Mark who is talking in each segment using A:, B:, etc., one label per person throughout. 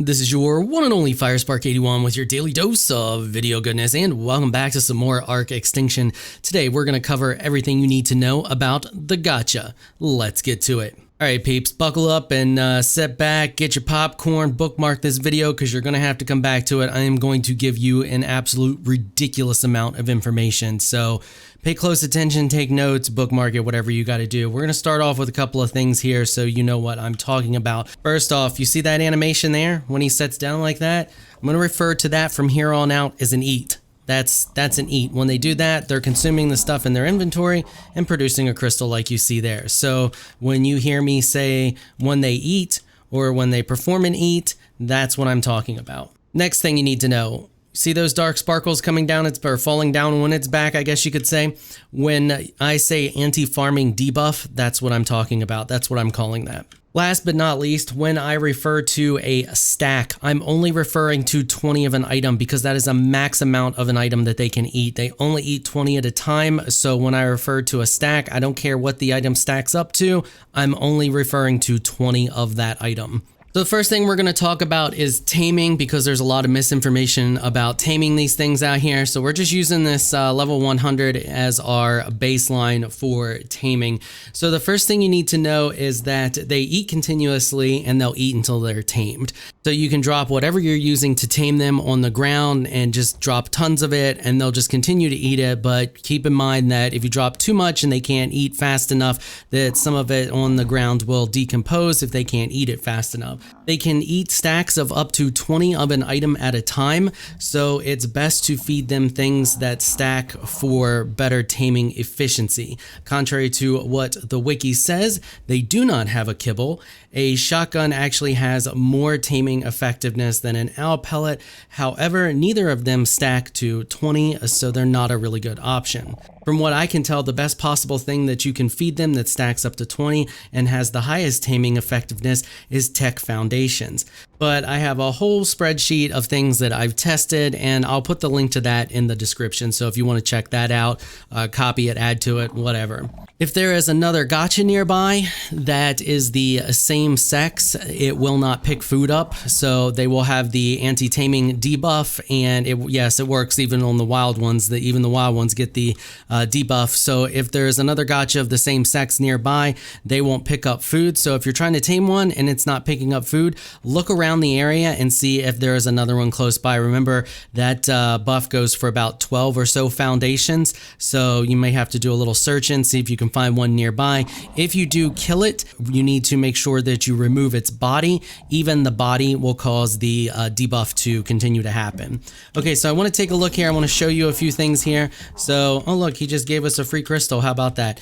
A: This is your one and only 𝐕RSpark81 with your daily dose of video goodness, and welcome back to some more ARK Extinction. Today we're going to cover everything you need to know about the gacha. Let's get to it. Alright peeps, buckle up and sit back, get your popcorn, bookmark this video because you're going to have to come back to it. I am going to give you an absolute ridiculous amount of information, so pay close attention, take notes, bookmark it, whatever you got to do. We're going to start off with a couple of things here so you know what I'm talking about. First off, you see that animation there when he sits down like that? I'm going to refer to that from here on out as an eat. That's an eat. When they do that, they're consuming the stuff in their inventory and producing a crystal like you see there. So when you hear me say when they eat or when they perform an eat, that's what I'm talking about. Next thing you need to know. See those dark sparkles coming down, or falling down when it's back, I guess you could say? When I say anti-farming debuff, that's what I'm talking about. That's what I'm calling that. Last but not least, when I refer to a stack, I'm only referring to 20 of an item because that is a max amount of an item that they can eat. They only eat 20 at a time, so when I refer to a stack, I don't care what the item stacks up to, I'm only referring to 20 of that item. So the first thing we're going to talk about is taming, because there's a lot of misinformation about taming these things out here. So we're just using this level 100 as our baseline for taming. So the first thing you need to know is that they eat continuously and they'll eat until they're tamed. So you can drop whatever you're using to tame them on the ground and just drop tons of it and they'll just continue to eat it. But keep in mind that if you drop too much and they can't eat fast enough, that some of it on the ground will decompose if they can't eat it fast enough. They can eat stacks of up to 20 of an item at a time, so it's best to feed them things that stack for better taming efficiency. Contrary to what the wiki says, they do not have a kibble. A shotgun actually has more taming effectiveness than an owl pellet. However, neither of them stack to 20, so they're not a really good option. From what I can tell, the best possible thing that you can feed them that stacks up to 20 and has the highest taming effectiveness is tech foundations. But I have a whole spreadsheet of things that I've tested, and I'll put the link to that in the description. So if you want to check that out, copy it, add to it, whatever. If there is another gacha nearby that is the same sex, it will not pick food up. So they will have the anti-taming debuff, and yes, it works even on the wild ones. Even the wild ones get the debuff. So if there's another gacha of the same sex nearby, they won't pick up food. So if you're trying to tame one and it's not picking up food, look around the area and see if there is another one close by. Remember that buff goes for about 12 or so foundations, so you may have to do a little search and see if you can find one nearby. If you do kill it, you need to make sure that you remove its body. Even the body will cause the debuff to continue to happen. Okay, so I want to take a look here. I want to show you a few things here. So, oh look, he just gave us a free crystal. How about that?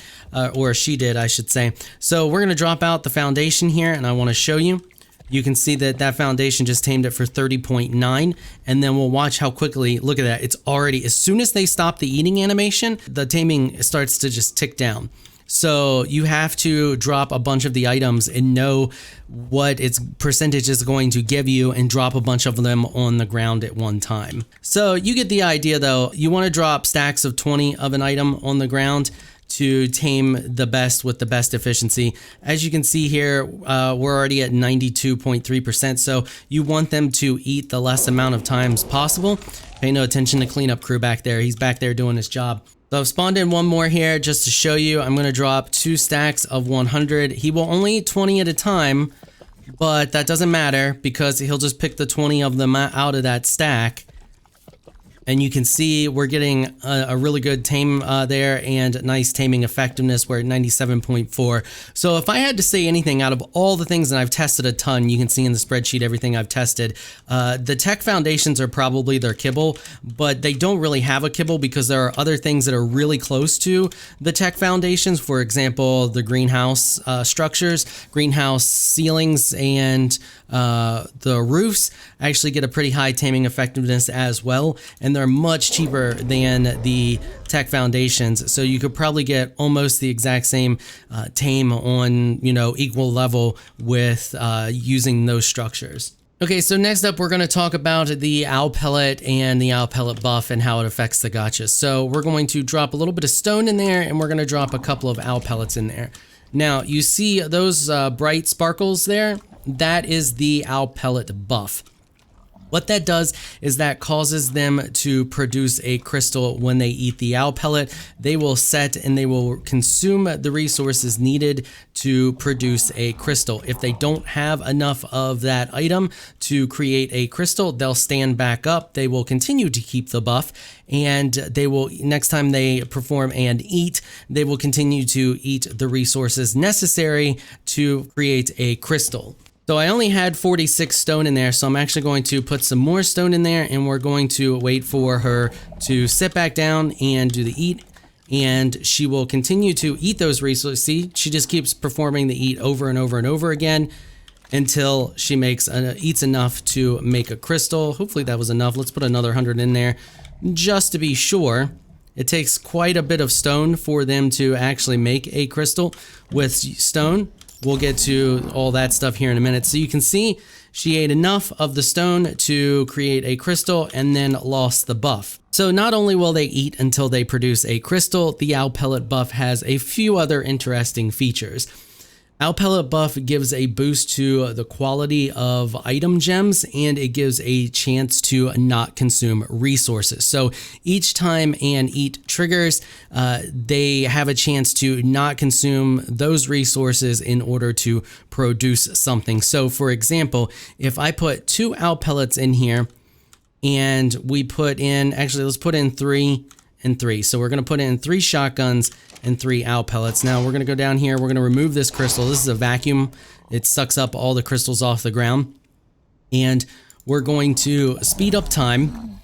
A: Or she did, I should say. So we're going to drop out the foundation here, and I want to show you. You can see that that foundation just tamed it for 30.9, and then we'll watch how quickly, look at that, it's already, as soon as they stop the eating animation, the taming starts to just tick down. So you have to drop a bunch of the items and know what its percentage is going to give you and drop a bunch of them on the ground at one time. So you get the idea though. You want to drop stacks of 20 of an item on the ground to tame the best with the best efficiency. As you can see here, we're already at 92.3%, so you want them to eat the less amount of times possible. Pay no attention to cleanup crew back there. He's back there doing his job. So I've spawned in one more here just to show you. I'm going to drop 2 stacks of 100. He will only eat 20 at a time, but that doesn't matter because he'll just pick the 20 of them out of that stack. And you can see we're getting a really good tame there and nice taming effectiveness. We're at 97.4. So if I had to say anything out of all the things that I've tested a ton, you can see in the spreadsheet everything I've tested. The tech foundations are probably their kibble, but they don't really have a kibble because there are other things that are really close to the tech foundations. For example, the greenhouse structures, greenhouse ceilings, and the roofs actually get a pretty high taming effectiveness as well, and they're much cheaper than the tech foundations, so you could probably get almost the exact same tame on, you know, equal level with using those structures. Okay, so next up we're going to talk about the owl pellet and the owl pellet buff and how it affects the gacha. So we're going to drop a little bit of stone in there, and we're going to drop a couple of owl pellets in there. Now, you see those bright sparkles there? that is the owl pellet buff. What that does is that causes them to produce a crystal when they eat the owl pellet. They will set and they will consume the resources needed to produce a crystal. If they don't have enough of that item to create a crystal, they'll stand back up. They will continue to keep the buff, and they will, next time they perform and eat, they will continue to eat the resources necessary to create a crystal. So I only had 46 stone in there, so I'm actually going to put some more stone in there, and we're going to wait for her to sit back down and do the eat, and she will continue to eat those resources. See, she just keeps performing the eat over and over and over again until she eats enough to make a crystal. Hopefully that was enough. Let's put another 100 in there just to be sure. It takes quite a bit of stone for them to actually make a crystal with stone. We'll get to all that stuff here in a minute. So you can see she ate enough of the stone to create a crystal and then lost the buff. So not only will they eat until they produce a crystal, the owl pellet buff has a few other interesting features. Owl pellet buff gives a boost to the quality of item gems, and it gives a chance to not consume resources. So each time an eat triggers, they have a chance to not consume those resources in order to produce something. So for example, if I put 2 owl pellets in here and we put in, actually let's put in 3 and 3. So we're going to put in 3 shotguns and 3 owl pellets. Now we're going to go down here. We're going to remove this crystal. This is a vacuum. It sucks up all the crystals off the ground. And we're going to speed up time.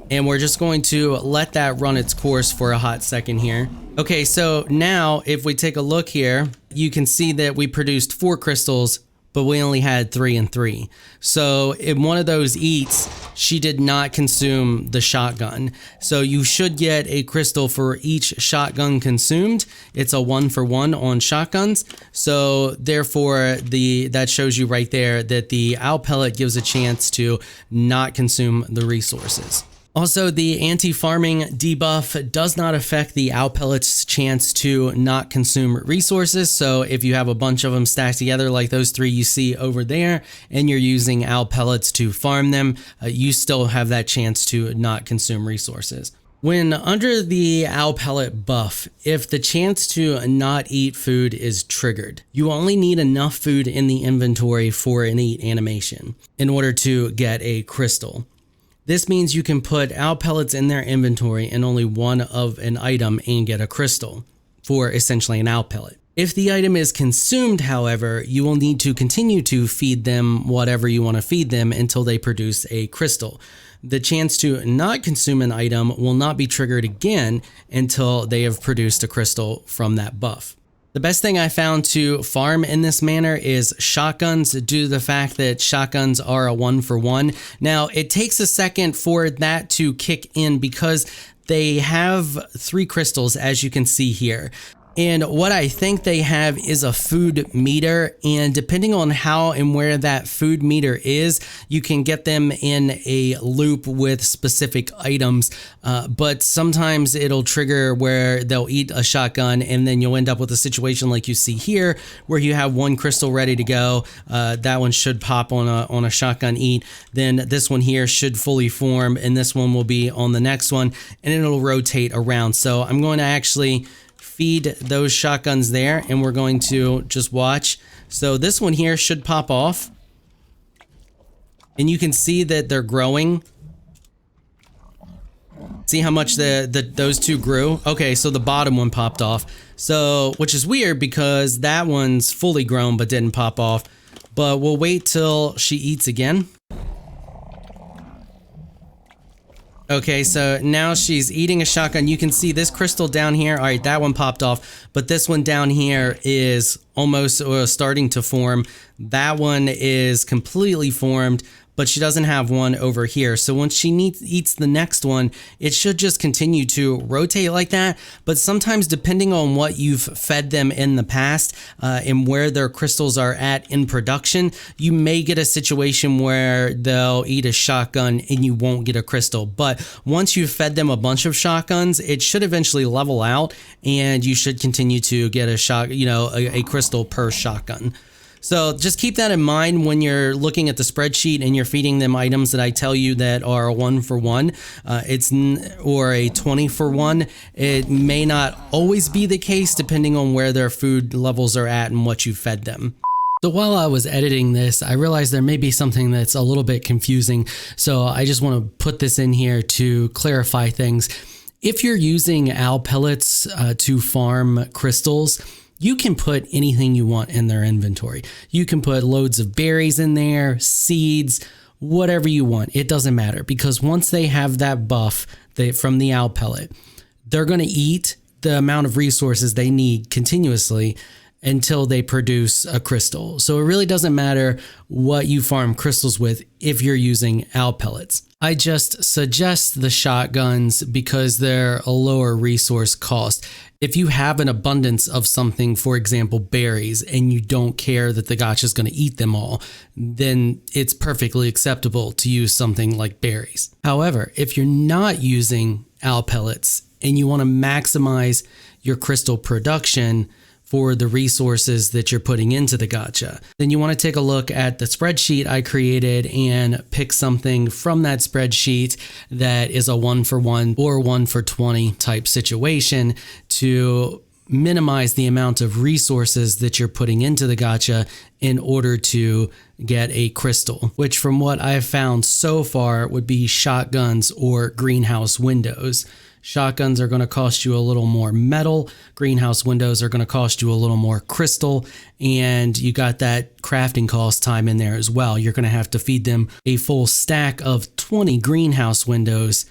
A: And we're just going to let that run its course for a hot second here. Okay, so now if we take a look here, you can see that we produced 4 crystals, but we only had 3 and 3. So in one of those eats, she did not consume the shotgun. So you should get a crystal for each shotgun consumed. It's a 1-for-1 on shotguns. So therefore, that shows you right there that the owl pellet gives a chance to not consume the resources. Also, the anti-farming debuff does not affect the owl pellet's chance to not consume resources. So if you have a bunch of them stacked together like those 3 you see over there, and you're using owl pellets to farm them, you still have that chance to not consume resources. When under the owl pellet buff, if the chance to not eat food is triggered, you only need enough food in the inventory for an eat animation in order to get a crystal. This means you can put owl pellets in their inventory and only one of an item and get a crystal for essentially an owl pellet. If the item is consumed, however, you will need to continue to feed them whatever you want to feed them until they produce a crystal. The chance to not consume an item will not be triggered again until they have produced a crystal from that buff. The best thing I found to farm in this manner is shotguns, due to the fact that shotguns are a 1-for-1. Now, it takes a second for that to kick in because they have 3 crystals, as you can see here. And what I think they have is a food meter, and depending on how and where that food meter is, you can get them in a loop with specific items, but sometimes it'll trigger where they'll eat a shotgun, and then you'll end up with a situation like you see here where you have 1 crystal ready to go. That one should pop on a shotgun eat, then this one here should fully form, and this one will be on the next one, and it'll rotate around. So I'm going to actually feed those shotguns there, and we're going to just watch. So this one here should pop off, and you can see that they're growing. See how much those 2 grew? Okay, so the bottom one popped off. So, which is weird because that one's fully grown but didn't pop off. But we'll wait till she eats again. Okay, so now she's eating a shotgun. You can see this crystal down here. All right, that one popped off, but this one down here is almost starting to form. That one is completely formed, but she doesn't have one over here. So once she eats the next one, it should just continue to rotate like that. But sometimes, depending on what you've fed them in the past and where their crystals are at in production, you may get a situation where they'll eat a shotgun and you won't get a crystal. But once you've fed them a bunch of shotguns, it should eventually level out, and you should continue to get a crystal per shotgun. So just keep that in mind when you're looking at the spreadsheet and you're feeding them items that I tell you that are a 1-for-1, or a 20-for-1. It may not always be the case depending on where their food levels are at and what you fed them. So while I was editing this, I realized there may be something that's a little bit confusing. So I just want to put this in here to clarify things. If you're using owl pellets to farm crystals, you can put anything you want in their inventory. You can put loads of berries in there, seeds, whatever you want. It doesn't matter, because once they have that buff from the owl pellet, they're going to eat the amount of resources they need continuously until they produce a crystal. So it really doesn't matter what you farm crystals with if you're using owl pellets. I just suggest the shotguns because they're a lower resource cost. If you have an abundance of something, for example, berries, and you don't care that the gacha is going to eat them all, then it's perfectly acceptable to use something like berries. However, if you're not using owl pellets and you want to maximize your crystal production for the resources that you're putting into the gacha, then you want to take a look at the spreadsheet I created and pick something from that spreadsheet that is a 1-for-1 or 1-for-20 type situation to minimize the amount of resources that you're putting into the gacha in order to get a crystal, which from what I've found so far would be shotguns or greenhouse windows. Shotguns are going to cost you a little more metal. Greenhouse windows are going to cost you a little more crystal. And you got that crafting cost time in there as well. You're going to have to feed them a full stack of 20 greenhouse windows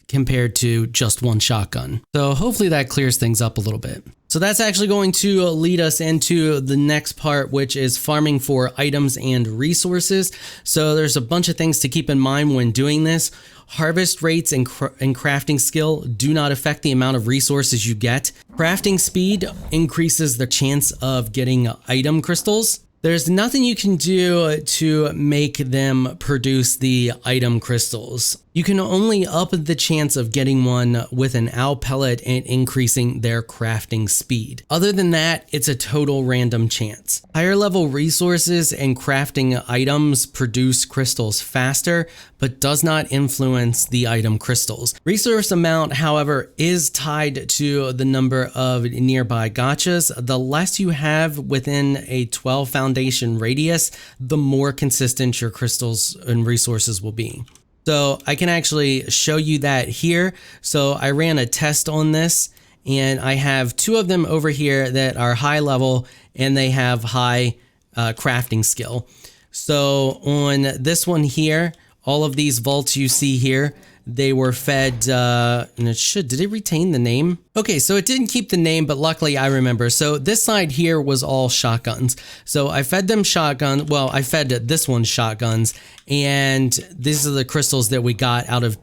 A: compared to just one shotgun. So hopefully that clears things up a little bit. So that's actually going to lead us into the next part, which is farming for items and resources. So there's a bunch of things to keep in mind when doing this. Harvest rates and crafting skill do not affect the amount of resources you get. Crafting speed increases the chance of getting item crystals. There's nothing you can do to make them produce the item crystals. You can only up the chance of getting one with an owl pellet and increasing their crafting speed. Other than that, it's a total random chance. Higher level resources and crafting items produce crystals faster, but does not influence the item crystals. Resource amount, however, is tied to the number of nearby gachas. The less you have within a 12 foundation radius, the more consistent your crystals and resources will be. So I can actually show you that here. So I ran a test on this and I have 2 of them over here that are high level and they have high crafting skill. So on this one here, all of these vaults you see here, they were fed, and did it retain the name? Okay, so it didn't keep the name, but luckily I remember. So this side here was all shotguns. So I fed them shotguns. Well, I fed this one shotguns, and these are the crystals that we got out of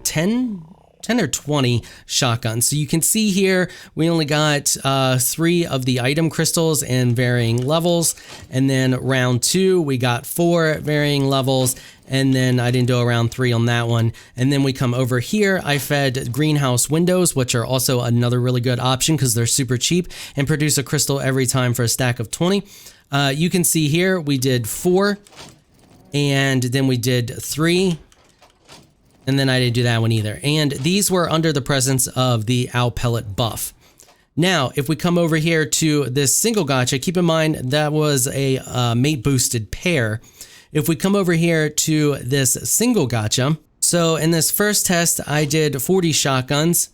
A: 10 or 20 shotguns. So you can see here, we only got 3 of the item crystals in varying levels. And then round 2, we got 4 varying levels. And then I didn't do a round 3 on that one. And then we come over here, I fed greenhouse windows, which are also another really good option because they're super cheap and produce a crystal every time for a stack of 20. You can see here, we did 4 and then we did 3. And then I didn't do that one either. And these were under the presence of the owl pellet buff. Now, if we come over here to this single gacha, keep in mind that was a mate boosted pair. If we come over here to this single gacha, so in this first test, I did 40 shotguns.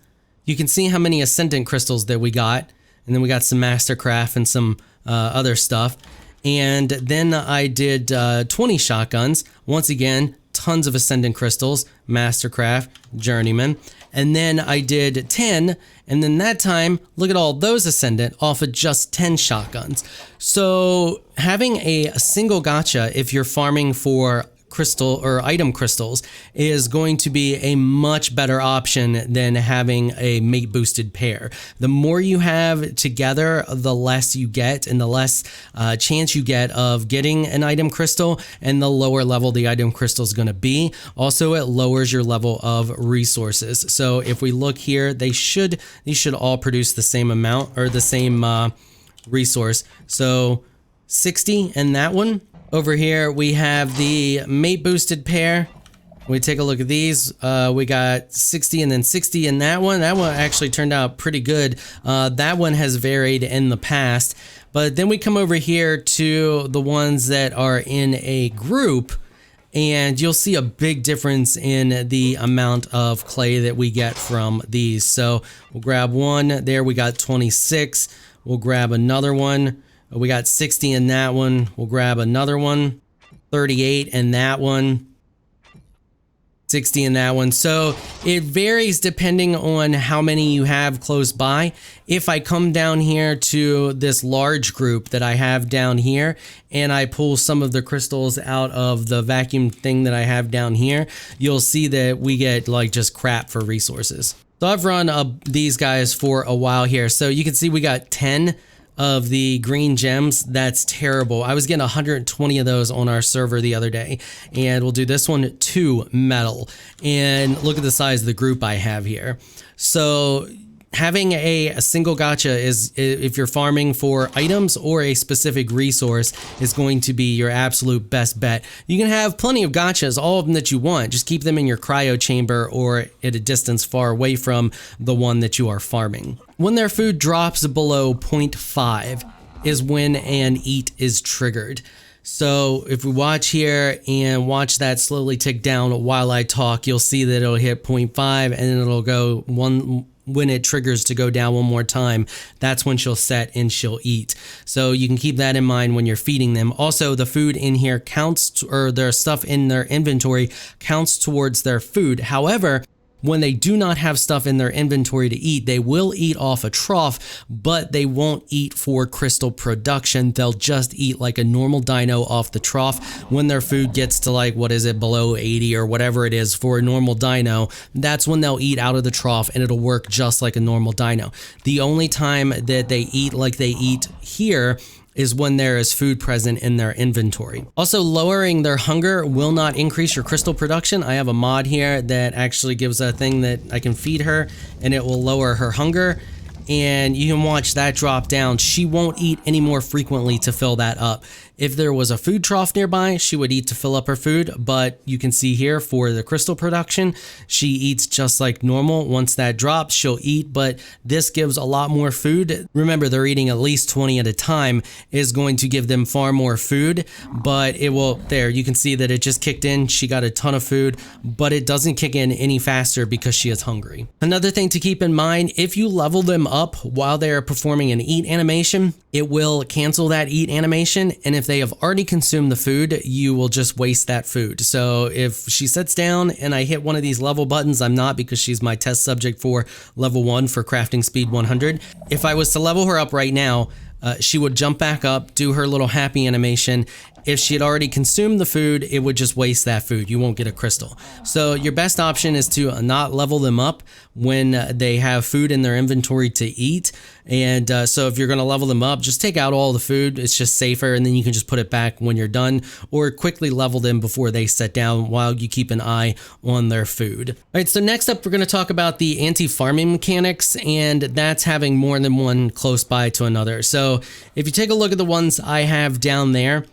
A: You can see how many ascendant crystals that we got. And then we got some mastercraft and some other stuff. And then I did 20 shotguns. Once again, tons of ascendant crystals, mastercraft, journeyman. And then I did 10, and then that time, look at all those ascendant off of just 10 shotguns. So having a single gacha, if you're farming for crystal or item crystals, is going to be a much better option than having a mate boosted pair. The more you have together, the less you get and the less chance you get of getting an item crystal, and the lower level the item crystal is going to be. Also, it lowers your level of resources. So if we look here, these should all produce the same amount or the same resource. So 60 in that one. Over here, we have the mate boosted pair. We take a look at these. We got 60 and then 60 in that one. That one actually turned out pretty good. That one has varied in the past. But then we come over here to the ones that are in a group, and you'll see a big difference in the amount of clay that we get from these. So we'll grab one there. We got 26. We'll grab another one. We got 60 in that one. We'll grab another one. 38 in that one. 60 in that one. So it varies depending on how many you have close by. If I come down here to this large group that I have down here and I pull some of the crystals out of the vacuum thing that I have down here, you'll see that we get like just crap for resources. So I've run these guys for a while here. So you can see we got 10 of the green gems. That's terrible. I was getting 120 of those on our server the other day, and we'll do this one, 2 metal. And look at the size of the group I have here. So having a single gacha is, if you're farming for items or a specific resource, is going to be your absolute best bet. You can have plenty of gachas, all of them that you want. Just keep them in your cryo chamber or at a distance far away from the one that you are farming. When their food drops below 0.5 is when an eat is triggered. So if we watch here and watch that slowly tick down while I talk, you'll see that it'll hit 0.5 and then it'll go one. When it triggers to go down one more time, that's when she'll set and she'll eat. So you can keep that in mind when you're feeding them. Also, the food in here counts, or their stuff in their inventory counts towards their food. However, when they do not have stuff in their inventory to eat, they will eat off a trough, but they won't eat for crystal production. They'll just eat like a normal dino off the trough. When their food gets to like, what is it, below 80 or whatever it is for a normal dino, that's when they'll eat out of the trough and it'll work just like a normal dino. The only time that they eat like they eat here is when there is food present in their inventory. Also, lowering their hunger will not increase your crystal production. I have a mod here that actually gives a thing that I can feed her and it will lower her hunger. And you can watch that drop down. She won't eat any more frequently to fill that up. If there was a food trough nearby, she would eat to fill up her food, but you can see here for the crystal production, she eats just like normal. Once that drops, she'll eat, but this gives a lot more food. Remember, they're eating at least 20 at a time, is going to give them far more food, but it will, there, you can see that it just kicked in. She got a ton of food, but it doesn't kick in any faster because she is hungry. Another thing to keep in mind, if you level them up while they are performing an eat animation, it will cancel that eat animation, and if they have already consumed the food, you will just waste that food. So if she sits down and I hit one of these level buttons, I'm not, because she's my test subject for level 1 for crafting speed 100. If I was to level her up right now, she would jump back up, do her little happy animation. If she had already consumed the food, it would just waste that food. You won't get a crystal. So your best option is to not level them up when they have food in their inventory to eat. And so if you're going to level them up, just take out all the food. It's just safer, and then you can just put it back when you're done, or quickly level them before they sit down while you keep an eye on their food. All right, so next up, we're going to talk about the anti-farming mechanics, and that's having more than one close by to another. So if you take a look at the ones I have down there,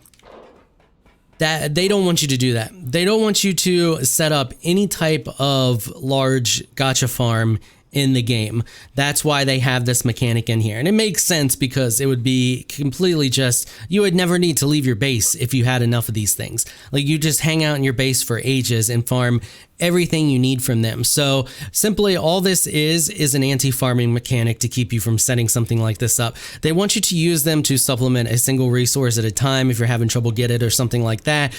A: that they don't want you to do that. They don't want you to set up any type of large gacha farm in the game. That's why they have this mechanic in here. And it makes sense, because it would be completely just, you would never need to leave your base if you had enough of these things. Like, you just hang out in your base for ages and farm everything you need from them. So simply all this is an anti-farming mechanic to keep you from setting something like this up. They want you to use them to supplement a single resource at a time. If you're having trouble get it or something like that,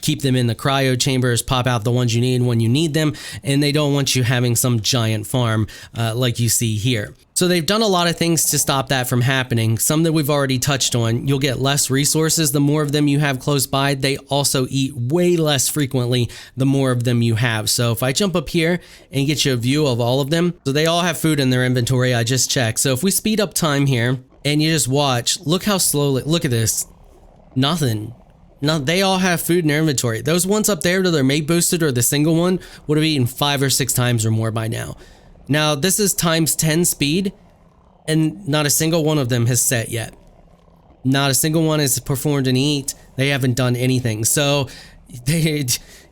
A: keep them in the cryo chambers, pop out the ones you need when you need them, and they don't want you having some giant farm like you see here. So they've done a lot of things to stop that from happening. Some that we've already touched on. You'll get less resources the more of them you have close by. They also eat way less frequently the more of them you have. So if I jump up here and get you a view of all of them, so they all have food in their inventory. I just checked. So if we speed up time here and you just watch, look how slowly, look at this. Nothing. No, they all have food in their inventory. Those ones up there that are mate boosted, or the single one, would have eaten 5 or 6 times or more by now. Now, this is times 10 speed, and not a single one of them has set yet. Not a single one has performed an eat. They haven't done anything. So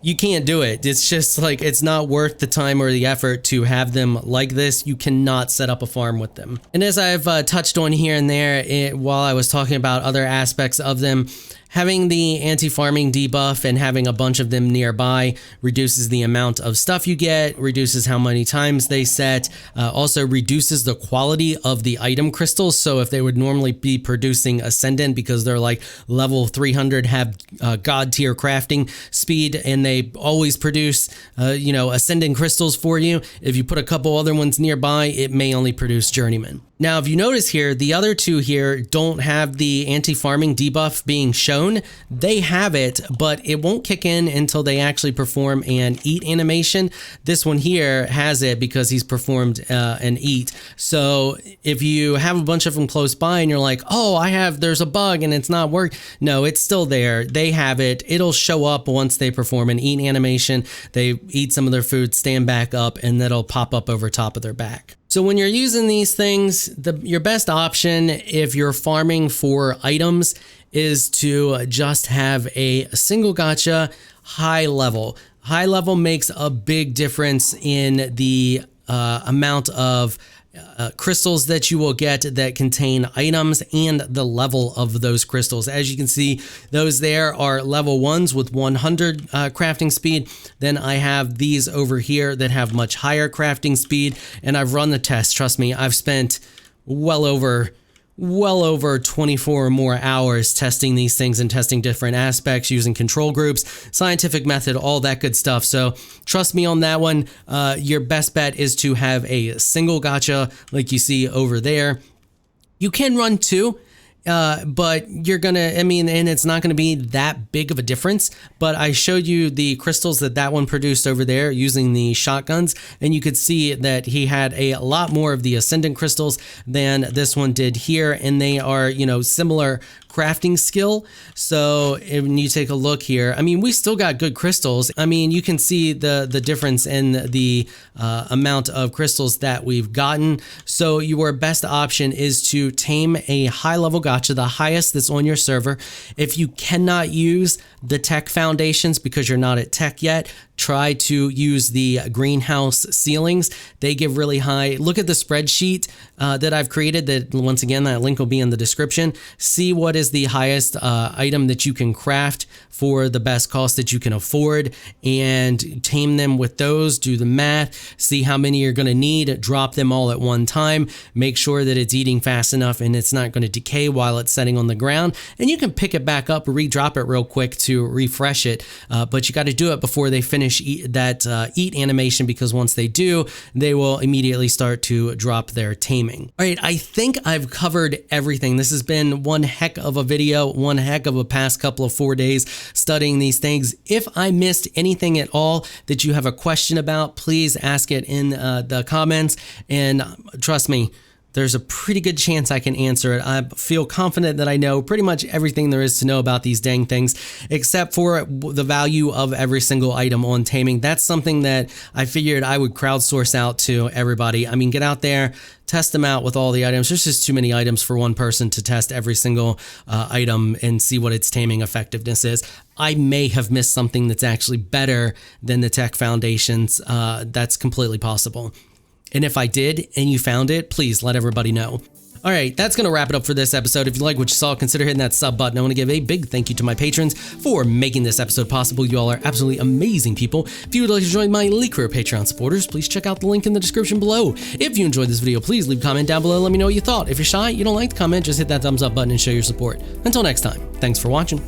A: you can't do it. It's just like, it's not worth the time or the effort to have them like this. You cannot set up a farm with them. And as I've touched on here and there while I was talking about other aspects of them, having the anti-farming debuff and having a bunch of them nearby reduces the amount of stuff you get, reduces how many times they set, also reduces the quality of the item crystals. So if they would normally be producing Ascendant because they're like level 300, have God tier crafting speed, and they always produce, Ascendant crystals for you. If you put a couple other ones nearby, it may only produce Journeyman. Now, if you notice here, the other two here don't have the anti-farming debuff being shown. They have it, but it won't kick in until they actually perform an eat animation. This one here has it because he's performed an eat. So if you have a bunch of them close by and you're like, oh, there's a bug and it's not working. No, it's still there. They have it. It'll show up once they perform an eat animation. They eat some of their food, stand back up, and that'll pop up over top of their back. So when you're using these things, your best option if you're farming for items is to just have a single gacha high level. High level makes a big difference in the amount of crystals that you will get that contain items and the level of those crystals. As you can see, those there are level 1s with 100 crafting speed. Then I have these over here that have much higher crafting speed, and I've run the test. Trust me, I've spent well over 24 or more hours testing these things and testing different aspects using control groups, scientific method, all that good stuff. So trust me on that one. Your best bet is to have a single gacha like you see over there. You can run two, but you're gonna, and it's not gonna be that big of a difference. But I showed you the crystals that one produced over there using the shotguns, and you could see that he had a lot more of the Ascendant crystals than this one did here, and they are, similar crafting skill. So when you take a look here, we still got good crystals. You can see the difference in the amount of crystals that we've gotten. So your best option is to tame a high level gacha, the highest that's on your server. If you cannot use the tech foundations because you're not at tech yet, try to use the greenhouse ceilings. They give really high. Look at the spreadsheet that I've created, that once again, that link will be in the description. See what is the highest item that you can craft for the best cost that you can afford, and tame them with those. Do the math, see how many you're going to need, drop them all at one time, make sure that it's eating fast enough and it's not going to decay while it's setting on the ground, and you can pick it back up, redrop it real quick to refresh it, but you got to do it before they finish that eat animation, because once they do, they will immediately start to drop their taming. All right, I think I've covered everything. This has been one heck of a video, one heck of a past couple of 4 days studying these things. If I missed anything at all that you have a question about, please ask it in the comments, and trust me, there's a pretty good chance I can answer it. I feel confident that I know pretty much everything there is to know about these dang things, except for the value of every single item on taming. That's something that I figured I would crowdsource out to everybody. Get out there, test them out with all the items. There's just too many items for one person to test every single item and see what its taming effectiveness is. I may have missed something that's actually better than the tech foundations. That's completely possible. And if I did and you found it, please let everybody know. All right, that's going to wrap it up for this episode. If you like what you saw, consider hitting that sub button. I want to give a big thank you to my patrons for making this episode possible. You all are absolutely amazing people. If you would like to join my elite career Patreon supporters, please check out the link in the description below. If you enjoyed this video, please leave a comment down below. Let me know what you thought. If you're shy, you don't like the comment, just hit that thumbs up button and show your support. Until next time, thanks for watching.